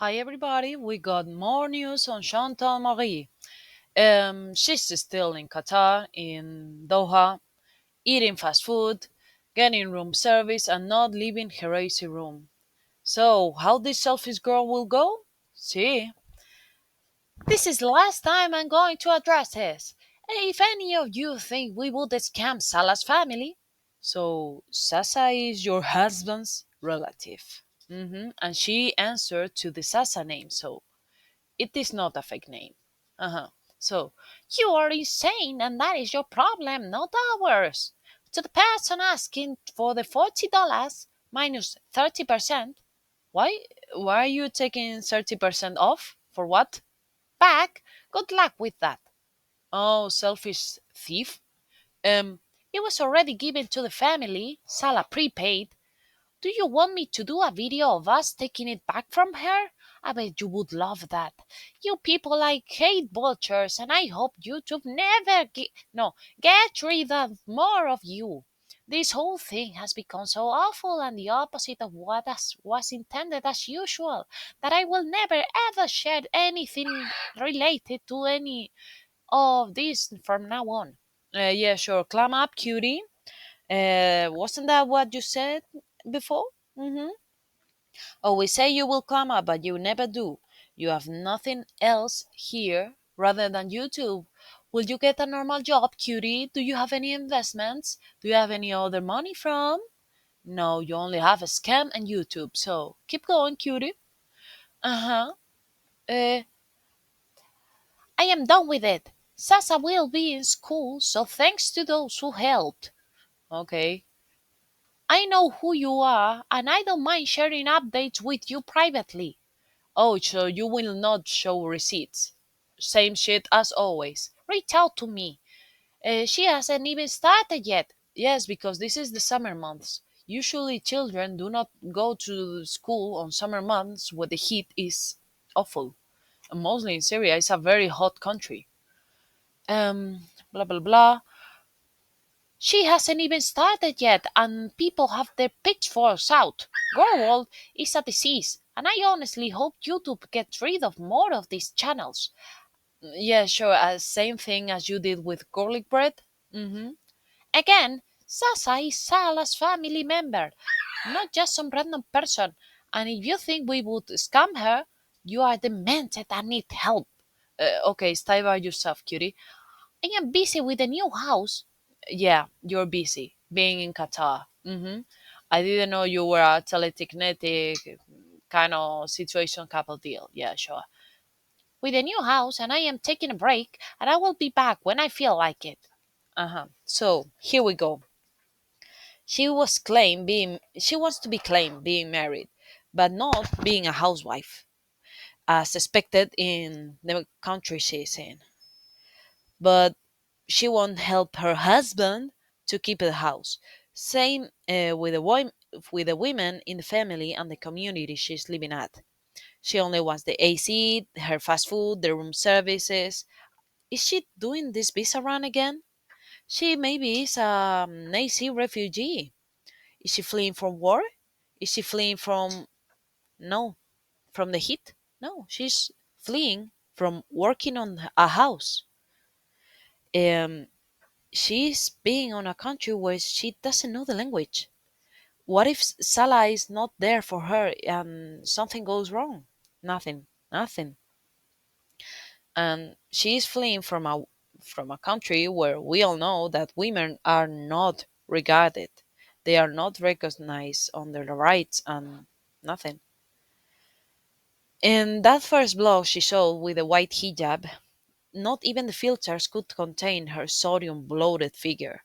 Hi everybody, we got more news on Chantal Marie. She's still in Qatar, in Doha, eating fast food, getting room service, and not leaving her AC room. So, how this selfish girl will go? See, this is the last time I'm going to address this. If any of you think we would scam Salah's family, so Sasa is your husband's relative. And she answered to the Sasa name, so it is not a fake name. Uh-huh. So, you are insane and that is your problem, not ours. To the person asking for the $40 minus 30%, why why are you taking 30% off? For what? Back? Good luck with that. Oh, selfish thief. Um, it was already given to the family, Sala prepaid. Do you want me to do a video of us taking it back from her? I bet you would love that. You people like hate vultures, and I hope YouTube never get rid of more of you. This whole thing has become so awful and the opposite of what was intended as usual that I will never ever share anything related to any of this from now on. Yeah, sure. Climb up, cutie. Wasn't that what you said before? Mm-hmm. Always say you will come up, but you never do. You have nothing else here rather than YouTube. Will you get a normal job, cutie? Do you have any investments? Do you have any other money from? No, you only have a scam and YouTube. So keep going, cutie. Uh-huh. Uh, I am done with it. Sasa will be in school, so thanks to those who helped. Okay. I know who you are, and I don't mind sharing updates with you privately. Oh, so you will not show receipts. Same shit as always. Reach out to me. She hasn't even started yet. Yes, because this is the summer months. Usually, children do not go to school on summer months where the heat is awful. And mostly in Syria, it's a very hot country. Blah blah blah. She hasn't even started yet, and people have their pitchforks out. Gorlworld is a disease, and I honestly hope YouTube gets rid of more of these channels. Yeah, sure, same thing as you did with garlic bread. Mm-hmm. Again, Sasa is Sala's family member, not just some random person. And if you think we would scam her, you are demented and need help. Okay, stay by yourself, cutie. I am busy with the new house. Yeah, you're busy being in Qatar. I didn't know you were a teletechnetic kind of situation couple deal. Yeah, sure. With a new house, and I am taking a break, and I will be back when I feel like it. So here we go. She wants to be claimed being married, but not being a housewife, as expected in the country she's in. But she won't help her husband to keep the house. Same with the women in the family and the community she's living at. She only wants the AC, her fast food, the room services. Is she doing this visa run again? She maybe is an AC refugee. Is she fleeing from war? Is she fleeing from no, from the heat? No, she's fleeing from working on a house. Um, she's being on a country where she doesn't know the language. What if Salah is not there for her and something goes wrong? Nothing, nothing. And she is fleeing from a country where we all know that women are not regarded. They are not recognized on their rights and nothing. In that first blog she showed with the white hijab, not even the filters could contain her sodium bloated figure.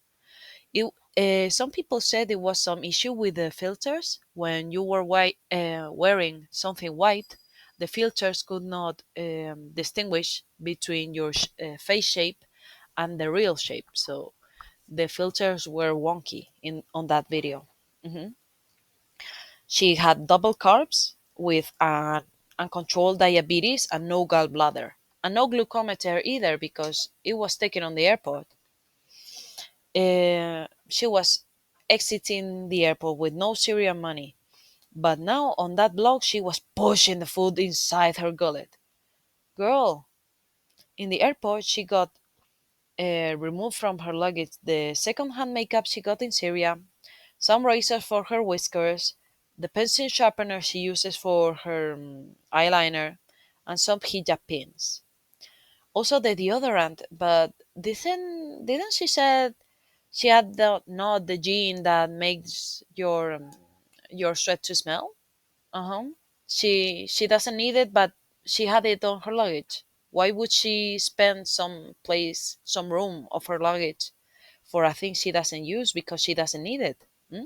Some people said it was some issue with the filters. When you were wearing something white, the filters could not distinguish between your face shape and the real shape. So the filters were wonky in on that video. Mhm. She had double carbs with an uncontrolled diabetes and no gallbladder. And no glucometer either because it was taken on the airport. She was exiting the airport with no Syrian money. But now on that blog, she was pushing the food inside her gullet. Girl, in the airport, she got removed from her luggage the second-hand makeup she got in Syria, some razors for her whiskers, the pencil sharpener she uses for her eyeliner, and some hijab pins. Also the deodorant, but didn't she said she had not the gene that makes your sweat to smell? Uh-huh. She doesn't need it, but she had it on her luggage. Why would she spend some room of her luggage for a thing she doesn't use because she doesn't need it? Hmm?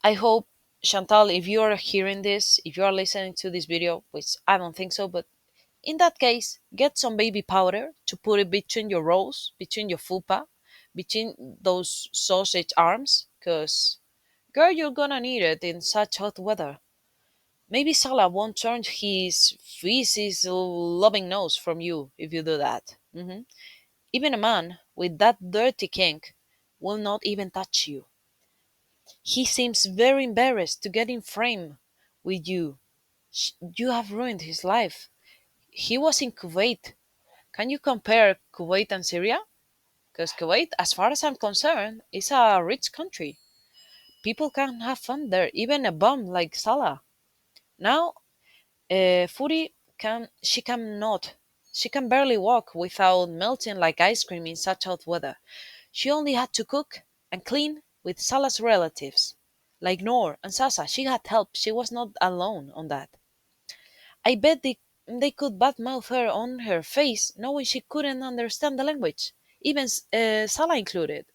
I hope, Chantal, if you are hearing this, if you are listening to this video, which I don't think so, but in that case, get some baby powder to put it between your rolls, between your fupa, between those sausage arms, because, girl, you're gonna need it in such hot weather. Maybe Salah won't turn his feces loving nose from you if you do that. Even a man with that dirty kink will not even touch you. He seems very embarrassed to get in frame with you. You have ruined his life. He was in Kuwait. Can you compare Kuwait and Syria? Because Kuwait, as far as I'm concerned, is a rich country. People can have fun there, even a bum like Salah. Now, Foodie cannot. She can barely walk without melting like ice cream in such hot weather. She only had to cook and clean with Salah's relatives. Like Noor and Sasa, she had help. She was not alone on that. I bet they could badmouth her on her face, knowing she couldn't understand the language, even Salah included.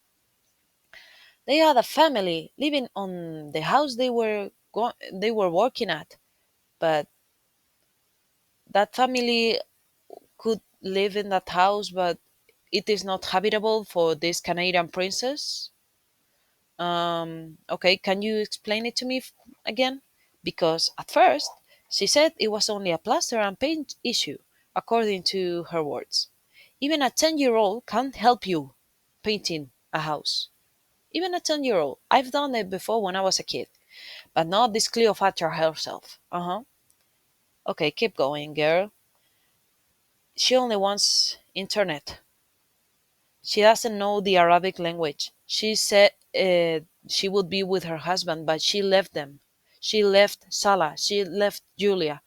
They had a family living on the house they were working at, but that family could live in that house, but it is not habitable for this Canadian princess. Okay, can you explain it to me again? Because at first she said it was only a plaster and paint issue, according to her words. Even a 10-year-old can't help you painting a house. Even a 10-year-old. I've done it before when I was a kid, but not this Cleopatra herself. Uh huh. Okay, keep going, girl. She only wants internet. She doesn't know the Arabic language. She said she would be with her husband, but she left them. She left Salah. She left Julia.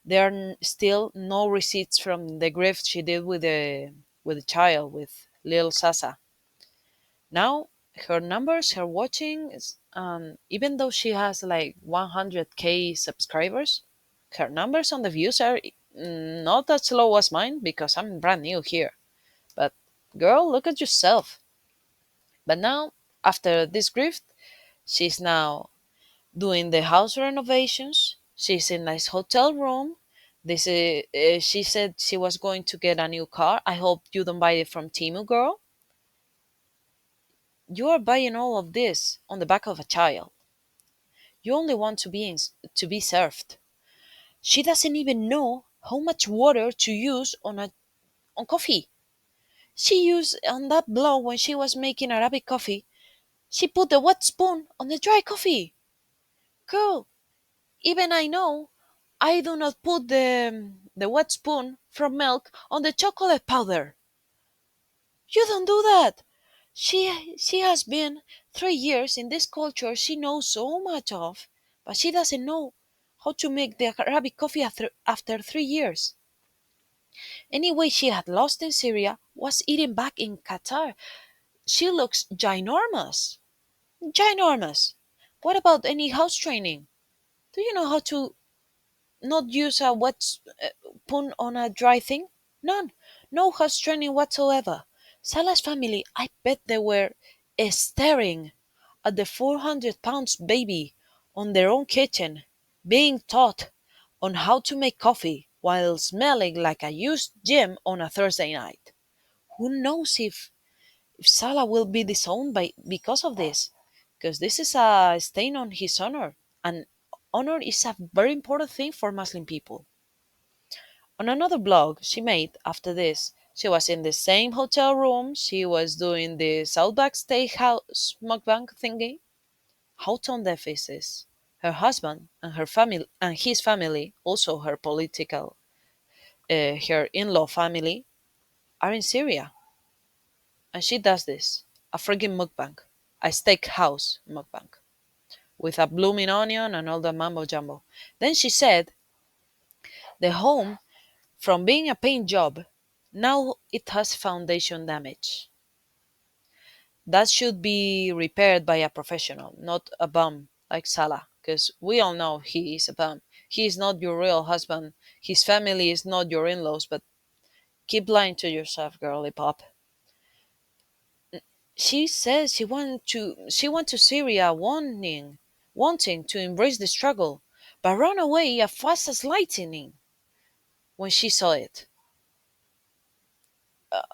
There are still no receipts from the gift she did with the child, with little Sasa. Now her numbers, her watching, even though she has like 100K subscribers, her numbers on the views are not as low as mine because I'm brand new here. But girl, look at yourself. But now, after this grift, she's now doing the house renovations. She's in a nice hotel room. She said she was going to get a new car. I hope you don't buy it from Timu, girl. You are buying all of this on the back of a child. You only want to be served. She doesn't even know how much water to use on coffee. She used on that blog when she was making Arabic coffee. She put the wet spoon on the dry coffee. Girl, even I know I do not put the wet spoon from milk on the chocolate powder. You don't do that. She has been 3 years in this culture she knows so much of, but she doesn't know how to make the Arabic coffee after 3 years. Anyway, she had lost in Syria, was eating back in Qatar. She looks ginormous. Ginormous. What about any house training? Do you know how to not use a wet spoon on a dry thing? None. No house training whatsoever. Salah's family, I bet they were staring at the 400 pounds baby on their own kitchen, being taught on how to make coffee while smelling like a used gym on a Thursday night. Who knows if Salah will be disowned because of this? Because this is a stain on his honor, and honor is a very important thing for Muslim people. On another blog she made after this, she was in the same hotel room. She was doing the Outback Steakhouse mukbang thingy. How tone deaf is this? Her husband and her family and his family, also her political, her in-law family, are in Syria, and she does this a freaking mukbang, a steakhouse mukbang with a blooming onion and all the mambo jumbo. Then she said the home, from being a paint job, now it has foundation damage. That should be repaired by a professional, not a bum like Salah, because we all know he is a bum. He is not your real husband. His family is not your in laws, but keep lying to yourself, girly pop. She says she went to Syria wanting to embrace the struggle, but ran away as fast as lightning when she saw it.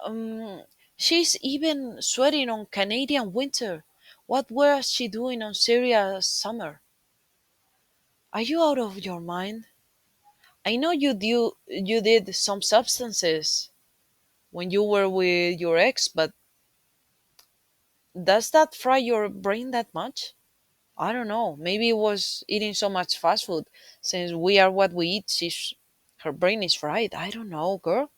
Um, she's even sweating on Canadian winter. What was she doing on Syria summer? Are you out of your mind? I know you did some substances when you were with your ex, but does that fry your brain that much? I don't know. Maybe it was eating so much fast food. Since we are what we eat, her brain is fried. I don't know, girl.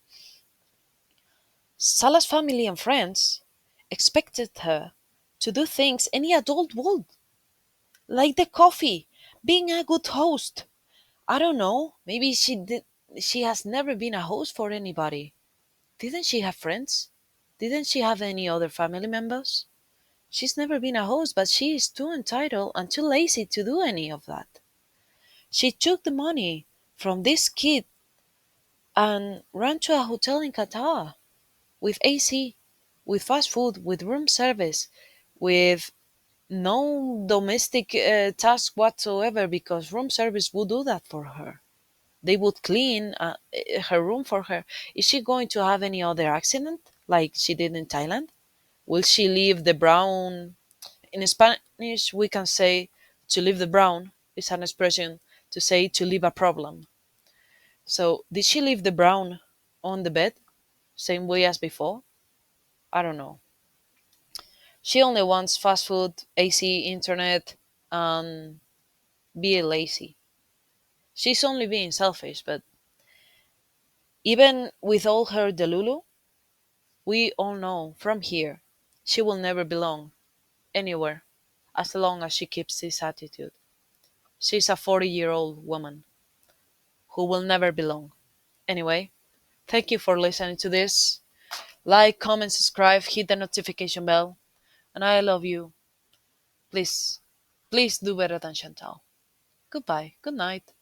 Salah's family and friends expected her to do things any adult would, like the coffee, being a good host. I don't know. Maybe she did. She has never been a host for anybody. Didn't she have friends? Didn't she have any other family members? She's never been a host, but she is too entitled and too lazy to do any of that. She took the money from this kid and ran to a hotel in Qatar with AC, with fast food, with room service, with no domestic task whatsoever because room service would do that for her. They would clean her room for her. Is she going to have any other accident like she did in Thailand? Will she leave the brown? In Spanish, we can say to leave the brown is an expression to say to leave a problem. So, did she leave the brown on the bed, same way as before? I don't know. She only wants fast food, AC, internet, and be lazy. She's only being selfish, but even with all her delulu, we all know from here she will never belong anywhere as long as she keeps this attitude. She's a 40-year-old woman who will never belong. Anyway, thank you for listening to this. Like, comment, subscribe, hit the notification bell, and I love you. Please, please do better than Chantal. Goodbye. Good night.